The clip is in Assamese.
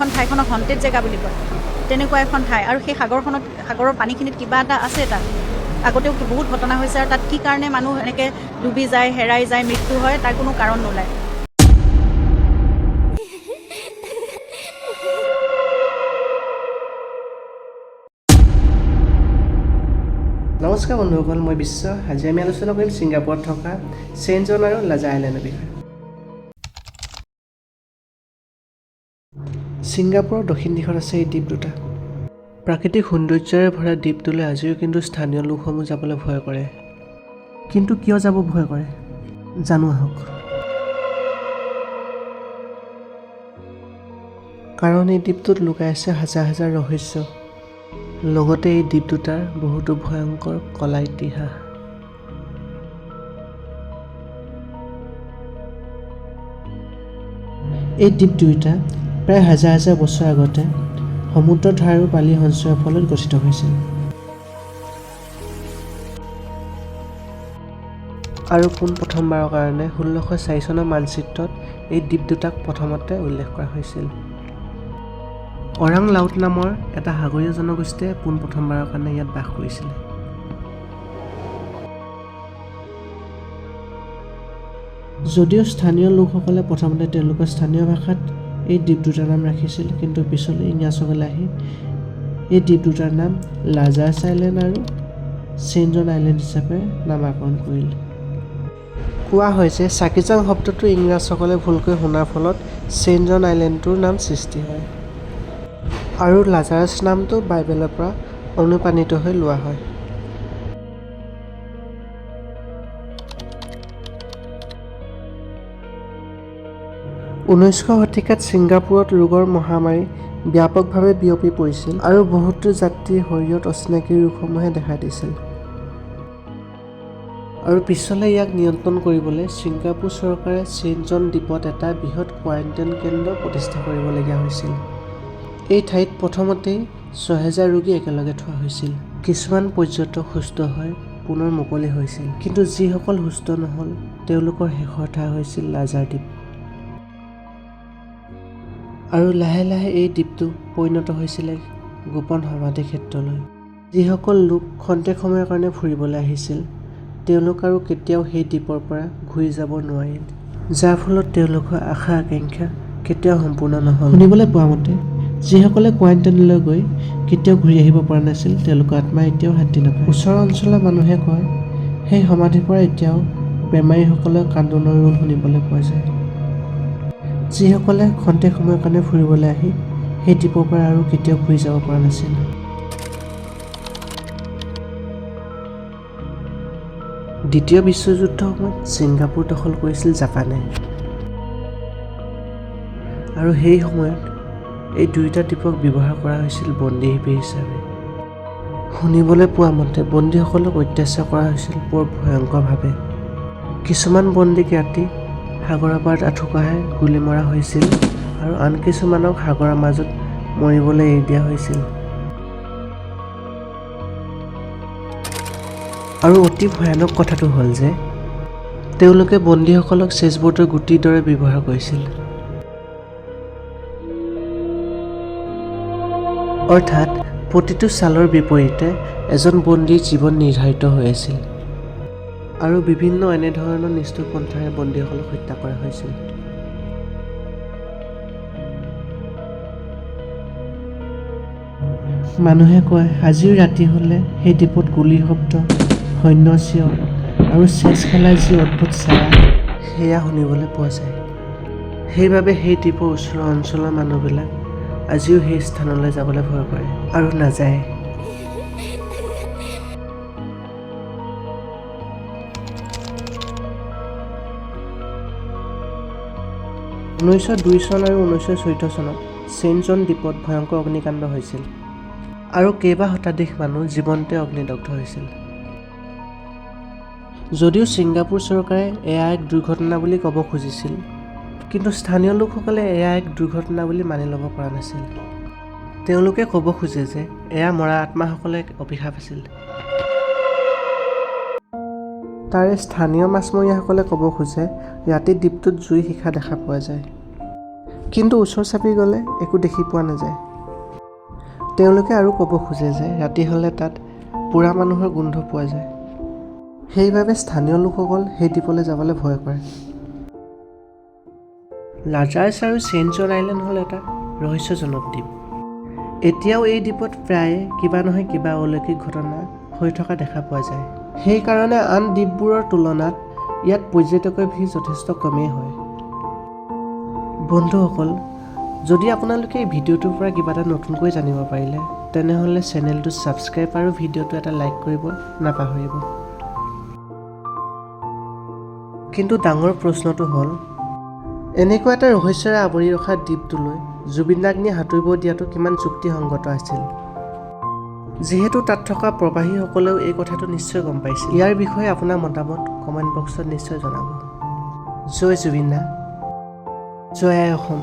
এখন ঠাইখনক হণ্টেড জেগা বুলি কয়, তেনেকুৱা এখন ঠাই। আৰু সেই সাগৰৰ পানীখিনিত কিবা এটা আছে তাত, আগতেও বহুত ঘটনা হৈছে, আৰু তাত কি কাৰণে মানুহ এনেকৈ ডুবি যায়, হেৰাই যায়, মৃত্যু হয়, তাৰ কোনো কাৰণ নোলায়। নমস্কাৰ বন্ধুসকল, মই বিশ্ব। আজি আমি আলোচনা কৰিম ছিংগাপুৰত থকা চেইণ্ট জন আৰু লাজা আইলেণ্ডৰ বিষয়ে। ছিংগাপুৰৰ দক্ষিণ দিশত আছে এই দ্বীপ দুটা। প্ৰাকৃতিক সৌন্দৰ্যৰে ভৰা দ্বীপটোলৈ আজিও কিন্তু স্থানীয় লোকসমূহ যাবলৈ ভয় কৰে। কিন্তু কিয় যাব ভয় কৰে জানো আহক। কাৰণ এই দ্বীপটোত লুকাই আছে হাজাৰ হাজাৰ ৰহস্য, লগতে এই দ্বীপ দুটাৰ বহুতো ভয়ংকৰ কলা ইতিহাস। এই দ্বীপ দুয়োটা প্ৰায় হাজাৰ হাজাৰ বছৰ আগতে সমুদ্ৰৰ ধাৰ আৰু বালি সঞ্চয়ৰ ফলত গঠিত হৈছিল। আৰু পোনপ্ৰথমবাৰৰ কাৰণে 1604 চনৰ মানচিত্ৰত এই দ্বীপ দুটাক প্ৰথমতে উল্লেখ কৰা হৈছিল। অৰাং লাউট নামৰ এটা সাগৰীয় জনগোষ্ঠীয়ে পোনপ্ৰথমবাৰৰ কাৰণে ইয়াত বাস কৰিছিলে। যদিও স্থানীয় লোকসকলে প্ৰথমতে তেওঁলোকৰ স্থানীয় ভাষাত এই দ্বীপ দুটাৰ নাম ৰাখিছিল, কিন্তু পিছলৈ ইংৰাজসকলে আহি এই দ্বীপ দুটাৰ নাম লাজাৰ্ছ আইলেণ্ড আৰু চেইণ্ট জন আইলেণ্ড হিচাপে নামাকৰণ কৰিল। কোৱা হয় যে চাকিজাং শব্দটো ইংৰাজসকলে ভুলকৈ শুনাৰ ফলত চেইণ্ট জন আইলেণ্ডটোৰ নাম সৃষ্টি হয়, আৰু লাজাৰ্ছ নামটো বাইবেলৰ পৰা অনুপ্ৰাণিত হৈ লোৱা হয়। ঊনৈছশ শতিকাত ছিংগাপুৰত ৰোগৰ মহামাৰী ব্যাপকভাৱে বিয়পি পৰিছিল, আৰু বহুতো যাত্ৰীৰ শৰীৰত অচিনাকি ৰোগসমূহে দেখা দিছিল। আৰু পিছলৈ ইয়াক নিয়ন্ত্ৰণ কৰিবলৈ ছিংগাপুৰ চৰকাৰে চেইণ্ট জন দ্বীপত এটা বৃহৎ কোৱাৰেণ্টাইন কেন্দ্ৰ প্ৰতিষ্ঠা কৰিবলগীয়া হৈছিল। এই ঠাইত প্ৰথমতেই 6000 ৰোগী একেলগে থোৱা হৈছিল। কিছুমান পৰ্যটক সুস্থ হৈ পুনৰ মুকলি হৈছিল, কিন্তু যিসকল সুস্থ নহ'ল তেওঁলোকৰ শেষৰ ঠাই হৈছিল লাজাৰ দ্বীপ। আৰু লাহে লাহে এই দ্বীপটো পৰিণত হৈছিল এক গোপন সমাধি ক্ষেত্ৰলৈ। যিসকল লোক খন্তেক সময়ৰ কাৰণে ফুৰিবলৈ আহিছিল তেওঁলোক আৰু কেতিয়াও সেই দ্বীপৰ পৰা ঘূৰি যাব নোৱাৰিল, যাৰ ফলত তেওঁলোকৰ আশা আকাংক্ষা কেতিয়াও সম্পূৰ্ণ নহ'ল। শুনিবলৈ পোৱা মতে যিসকলে কোৱাৰেণ্টাইনলৈ গৈ কেতিয়াও ঘূৰি আহিব পৰা নাছিল তেওঁলোকৰ আত্মাই এতিয়াও শান্তি নাপায়। ওচৰৰ অঞ্চলৰ মানুহে কয় সেই সমাধিৰ পৰা এতিয়াও বেমাৰীসকলৰ কান্দোনৰ ৰোল শুনিবলৈ পোৱা যায়, যিসকলে খন্তেক সময়ৰ কাৰণে ফুৰিবলৈ আহি সেই দ্বীপৰ পৰা আৰু কেতিয়াও ঘূৰি যাব পৰা নাছিল। দ্বিতীয় বিশ্বযুদ্ধৰ সময়ত ছিংগাপুৰ দখল কৰিছিল জাপানে, আৰু সেই সময়ত এই দুয়োটা দ্বীপক ব্যৱহাৰ কৰা হৈছিল বন্দী শিবিৰ হিচাপে। শুনিবলৈ পোৱা মতে বন্দীসকলক অত্যাচাৰ কৰা হৈছিল বৰ ভয়ংকৰভাৱে। কিছুমান বন্দীক ৰাতি সাগৰৰ পাৰত আঁঠু কঢ়াই গুলী মৰা হৈছিল, আৰু আন কিছুমানক সাগৰৰ মাজত মৰিবলৈ এৰি দিয়া হৈছিল। আৰু অতি ভয়ানক কথাটো হ'ল যে তেওঁলোকে বন্দীসকলক চেচবৰ্ডৰ গুটিৰ দৰে ব্যৱহাৰ কৰিছিল। অৰ্থাৎ প্ৰতিটো চালৰ বিপৰীতে এজন বন্দীৰ জীৱন নিৰ্ধাৰিত হৈ আছিল, আৰু বিভিন্ন এনেধৰণৰ নিষ্ঠুৰ পন্থাৰে বন্দীসকলক হত্যা কৰা হৈছিল। মানুহে কয় আজিও ৰাতি হ'লে সেই দ্বীপত গুলীৰ শব্দ, সৈন্যৰ চিঞৰ আৰু চেচ খেলাৰ যি অদ্ভুত ছায়া সেয়া শুনিবলৈ পোৱা যায়। সেইবাবে সেই দ্বীপৰ ওচৰৰ অঞ্চলৰ মানুহবিলাক আজিও সেই স্থানলৈ যাবলৈ ভয় কৰে আৰু নাযায়। 1902 চন আৰু 1914 চনত চেইণ্ট জন দ্বীপত ভয়ংকৰ অগ্নিকাণ্ড হৈছিল, আৰু কেইবা শতাধিক মানুহ জীৱন্তে অগ্নিদগ্ধ হৈছিল। যদিও ছিংগাপুৰ চৰকাৰে এয়া এক দুৰ্ঘটনা বুলি ক'ব খুজিছিল, কিন্তু স্থানীয় লোকসকলে এয়া এক দুৰ্ঘটনা বুলি মানি ল'ব পৰা নাছিল। তেওঁলোকে ক'ব খোজে যে এয়া মৰা আত্মাসকলে এক অভিশাপ আছিল। তাৰে স্থানীয় মাছমৰীয়াসকলে ক'ব খোজে ৰাতি দ্বীপটোত জুই শিখা দেখা পোৱা যায়। কিন্তু ওচৰ চাপি গ'লে একো দেখি পোৱা নাযায়। তেওঁলোকে আৰু ক'ব খোজে যে ৰাতি হ'লে তাত পোৰা মানুহৰ গোন্ধ পোৱা যায়। সেইবাবে স্থানীয় লোকসকল সেই দ্বীপলৈ যাবলৈ ভয় কৰে। লাজাৰ্ছ আৰু চেইণ্ট জন আইলেণ্ড হ'ল এটা ৰহস্যজনক দ্বীপ। এতিয়াও এই দ্বীপত প্ৰায়ে কিবা নহয় কিবা অলৌকিক ঘটনা হৈ থকা দেখা পোৱা যায়। সেইকাৰণে আন দ্বীপবোৰৰ তুলনাত ইয়াত পৰ্যটকৰ ভিৰ যথেষ্ট কমেই হয়। বন্ধুসকল, যদি আপোনালোকে এই ভিডিঅ'টোৰ পৰা কিবা এটা নতুনকৈ জানিব পাৰিলে, তেনেহ'লে চেনেলটো ছাবস্ক্ৰাইব আৰু ভিডিঅ'টো এটা লাইক কৰিব নাপাহৰিব। কিন্তু ডাঙৰ প্ৰশ্নটো হ'ল, এনেকুৱা এটা ৰহস্যৰে আৱৰি ৰখা দ্বীপটোলৈ জুবিন দাক নি সাঁতুৰিব দিয়াটো কিমান যুক্তিসংগত আছিল? যিহেতু তাত থকা প্ৰবাসীসকলেও এই কথাটো নিশ্চয় গম পাইছিল। ইয়াৰ বিষয়ে আপোনাৰ মতামত কমেণ্ট বক্সত নিশ্চয় জনাব। জয় জুবিন দা, জয় আই অসম।